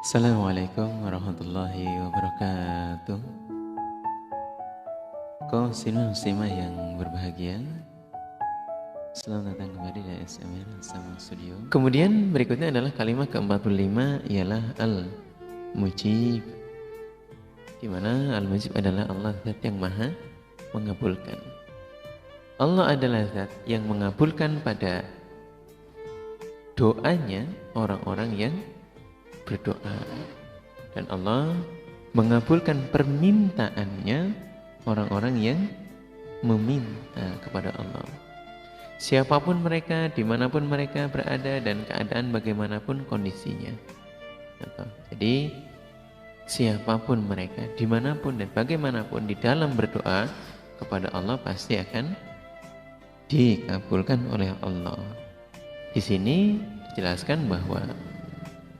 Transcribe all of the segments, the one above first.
Assalamualaikum warahmatullahi wabarakatuh. Kaum muslimah yang berbahagia, selamat datang kembali di ASMR Sama Studio. Kemudian berikutnya adalah kalimat ke-45, ialah Al-Mujib, di mana Al-Mujib adalah Allah Zat yang maha mengabulkan. Allah adalah Zat yang mengabulkan pada doanya orang-orang yang berdoa, dan Allah mengabulkan permintaannya orang-orang yang meminta kepada Allah. Siapapun mereka, dimanapun mereka berada, dan keadaan bagaimanapun kondisinya. Jadi siapapun mereka, dimanapun dan bagaimanapun, di dalam berdoa kepada Allah pasti akan dikabulkan oleh Allah. Di sini dijelaskan bahwa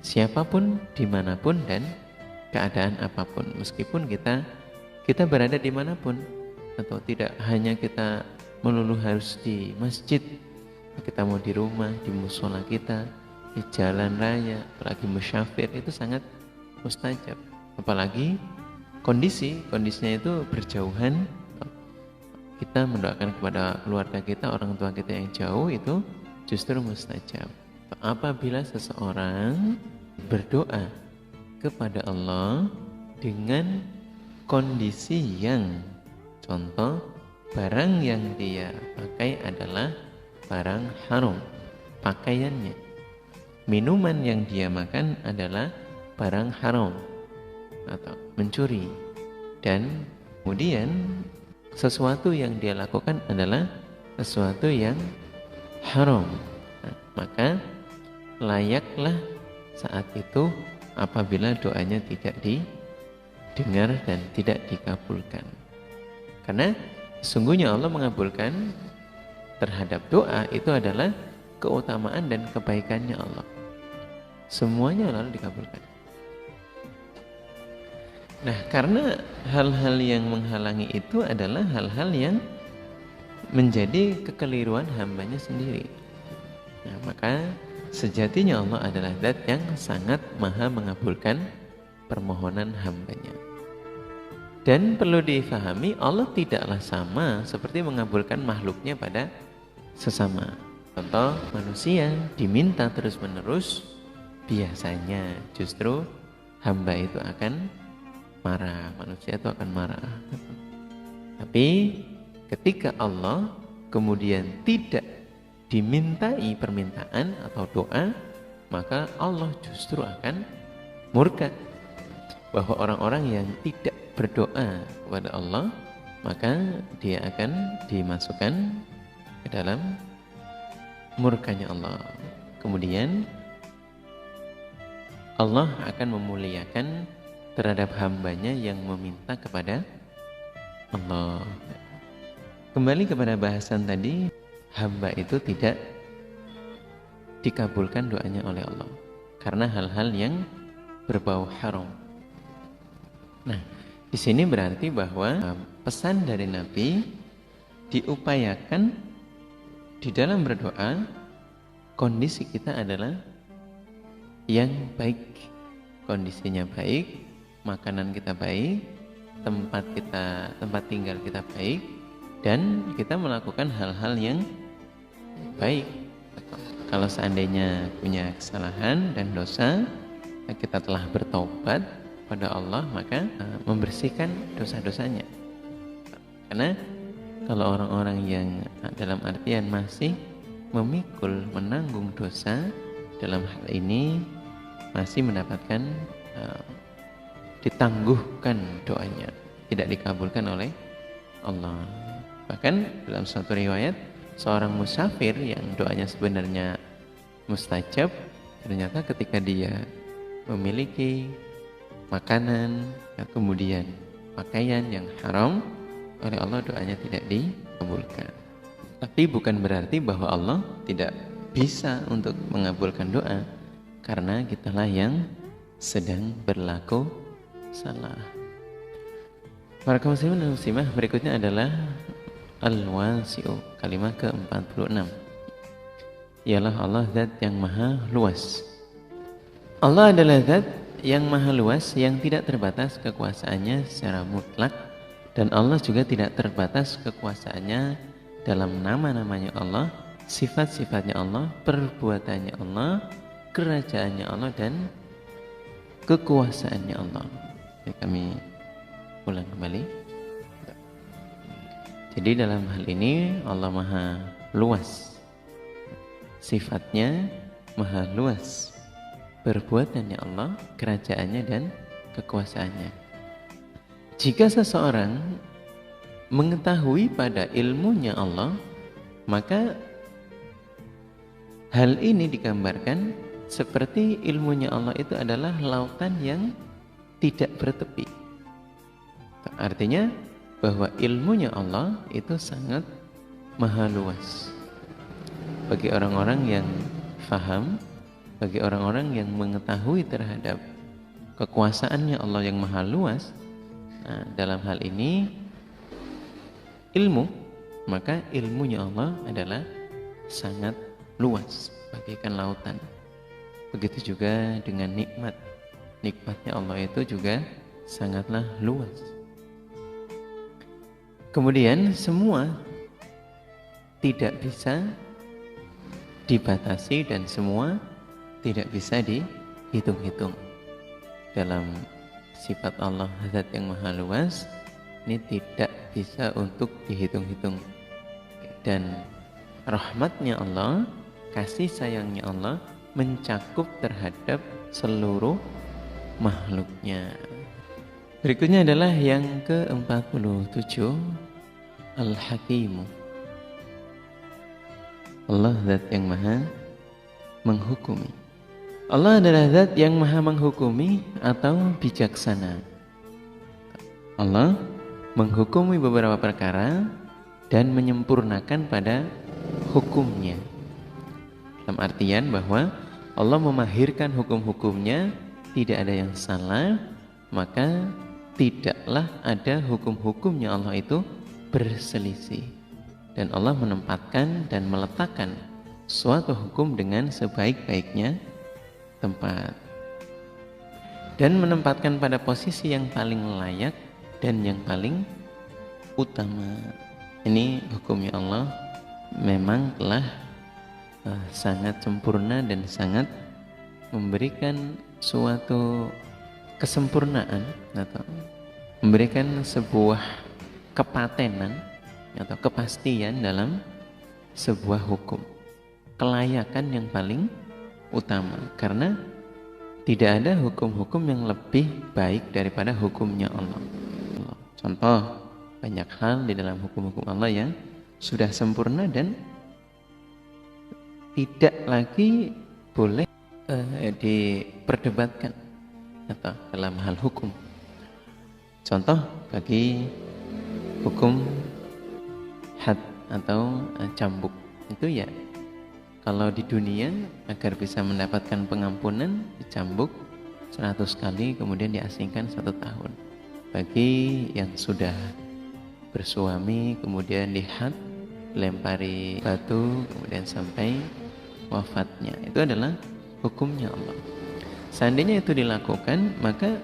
siapapun, dimanapun, dan keadaan apapun, meskipun kita berada dimanapun, atau tidak hanya kita melulu harus di masjid, kita mau di rumah, di musola kita, di jalan raya, apalagi musyafir, itu sangat mustajab. Apalagi kondisinya itu berjauhan, kita mendoakan kepada keluarga kita, orang tua kita yang jauh, itu justru mustajab. Apabila seseorang berdoa kepada Allah dengan kondisi yang, contoh, barang yang dia pakai adalah barang haram, pakaiannya. Minuman yang dia makan adalah barang haram, atau mencuri. Dan kemudian sesuatu yang dia lakukan adalah sesuatu yang haram. Maka layaklah saat itu apabila doanya tidak didengar dan tidak dikabulkan. Karena sesungguhnya Allah mengabulkan terhadap doa itu adalah keutamaan dan kebaikannya Allah. Semuanya lalu dikabulkan. Nah, karena hal-hal yang menghalangi itu adalah hal-hal yang menjadi kekeliruan hambanya sendiri. Nah, maka sejatinya Allah adalah Zat yang sangat maha mengabulkan permohonan hambanya. Dan perlu difahami, Allah tidaklah sama seperti mengabulkan makhluknya pada sesama. Contoh, manusia diminta terus-menerus, biasanya justru hamba itu akan marah, manusia itu akan marah. Tapi ketika Allah kemudian tidak dimintai permintaan atau doa, maka Allah justru akan murka. Bahwa orang-orang yang tidak berdoa kepada Allah, maka dia akan dimasukkan ke dalam murkanya Allah. Kemudian Allah akan memuliakan terhadap hambanya yang meminta kepada Allah. Kembali kepada bahasan tadi, hamba itu tidak dikabulkan doanya oleh Allah karena hal-hal yang berbau haram. Nah, di sini berarti bahwa pesan dari Nabi diupayakan di dalam berdoa, kondisi kita adalah yang baik, kondisinya baik, makanan kita baik, tempat tinggal kita baik, dan kita melakukan hal-hal yang baik. Kalau seandainya punya kesalahan dan dosa, kita telah bertobat pada Allah, maka membersihkan dosa-dosanya. Karena kalau orang-orang yang dalam artian masih memikul, menanggung dosa, dalam hal ini masih mendapatkan ditangguhkan doanya, tidak dikabulkan oleh Allah. Bahkan dalam suatu riwayat, seorang musafir yang doanya sebenarnya mustajab, ternyata ketika dia memiliki makanan, kemudian pakaian yang haram, oleh Allah doanya tidak dikabulkan. Tapi bukan berarti bahwa Allah tidak bisa untuk mengabulkan doa, karena kitalah yang sedang berlaku salah. Para kaum muslimin dan muslimah, berikutnya adalah Al-Wasi'u, kalimat ke-46, ialah Allah Zat yang maha luas. Allah adalah Zat yang maha luas, yang tidak terbatas kekuasaannya secara mutlak, dan Allah juga tidak terbatas kekuasaannya dalam nama-namanya Allah, sifat-sifatnya Allah, perbuatannya Allah, kerajaannya Allah, dan kekuasaannya Allah. Jadi kami ulang kembali. Jadi dalam hal ini Allah maha luas, sifatnya maha luas, perbuatannya Allah, kerajaannya, dan kekuasaannya. Jika seseorang mengetahui pada ilmunya Allah, maka hal ini digambarkan seperti ilmunya Allah itu adalah lautan yang tidak bertepi. Artinya bahwa ilmunya Allah itu sangat maha luas. Bagi orang-orang yang faham, bagi orang-orang yang mengetahui terhadap kekuasaannya Allah yang maha luas, nah, dalam hal ini ilmu, maka ilmunya Allah adalah sangat luas, bagaikan lautan. Begitu juga dengan nikmat, nikmatnya Allah itu juga sangatlah luas. Kemudian semua tidak bisa dibatasi dan semua tidak bisa dihitung-hitung. Dalam sifat Allah zat yang maha luas ini tidak bisa untuk dihitung-hitung. Dan rahmatnya Allah, kasih sayangnya Allah mencakup terhadap seluruh makhluknya. Berikutnya adalah yang ke-47, Al-Hakimu. Allah zat yang maha menghukumi. Allah adalah zat yang maha menghukumi atau bijaksana. Allah menghukumi beberapa perkara dan menyempurnakan pada hukumnya. Dalam artian bahwa Allah memahirkan hukum-hukumnya, tidak ada yang salah, maka tidaklah ada hukum-hukumnya Allah itu berselisih. Dan Allah menempatkan dan meletakkan suatu hukum dengan sebaik-baiknya tempat. Dan menempatkan pada posisi yang paling layak dan yang paling utama. Ini hukumnya Allah memang telah sangat sempurna dan sangat memberikan suatu kesempurnaan atau memberikan sebuah kepatenan atau kepastian dalam sebuah hukum, kelayakan yang paling utama, karena tidak ada hukum-hukum yang lebih baik daripada hukumnya Allah. Contoh, banyak hal di dalam hukum-hukum Allah yang sudah sempurna dan tidak lagi boleh diperdebatkan atau dalam hal hukum. Contoh bagi hukum had atau cambuk itu ya, kalau di dunia agar bisa mendapatkan pengampunan dicambuk 100 kali kemudian diasingkan 1 tahun. Bagi yang sudah bersuami kemudian dihad, lempari batu kemudian sampai wafatnya, itu adalah hukumnya Allah. Seandainya itu dilakukan, maka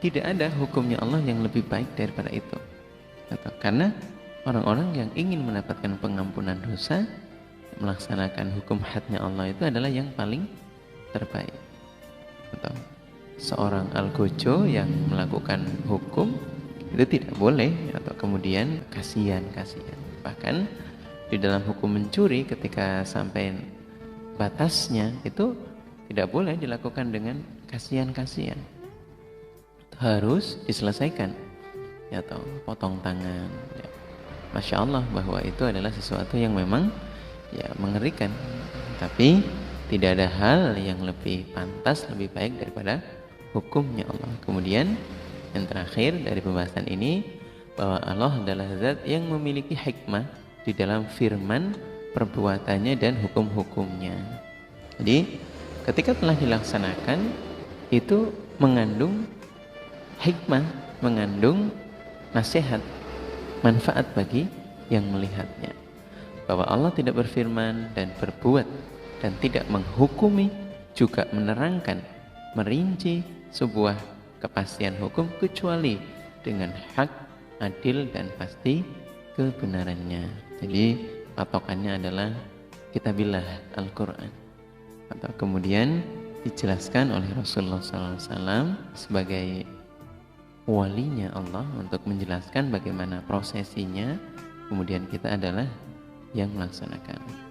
tidak ada hukumnya Allah yang lebih baik daripada itu. Karena orang-orang yang ingin mendapatkan pengampunan dosa, melaksanakan hukum hadnya Allah itu adalah yang paling terbaik. Atau seorang algojo yang melakukan hukum itu tidak boleh, atau kemudian kasihan. Bahkan di dalam hukum mencuri ketika sampai batasnya itu tidak boleh dilakukan dengan kasihan, harus diselesaikan ya, atau potong tangan ya. Masya Allah bahwa itu adalah sesuatu yang memang ya mengerikan, tapi tidak ada hal yang lebih pantas, lebih baik daripada hukumnya Allah. Kemudian yang terakhir dari pembahasan ini, bahwa Allah adalah zat yang memiliki hikmah di dalam firman, perbuatannya, dan hukum-hukumnya. Jadi ketika telah dilaksanakan itu mengandung hikmah, mengandung nasihat, manfaat bagi yang melihatnya. Bahwa Allah tidak berfirman dan berbuat dan tidak menghukumi, juga menerangkan merinci sebuah kepastian hukum kecuali dengan hak, adil, dan pasti kebenarannya. Jadi patokannya adalah kitabillah, Al-Quran. Atau kemudian dijelaskan oleh Rasulullah SAW sebagai walinya Allah untuk menjelaskan bagaimana prosesinya, kemudian kita adalah yang melaksanakan.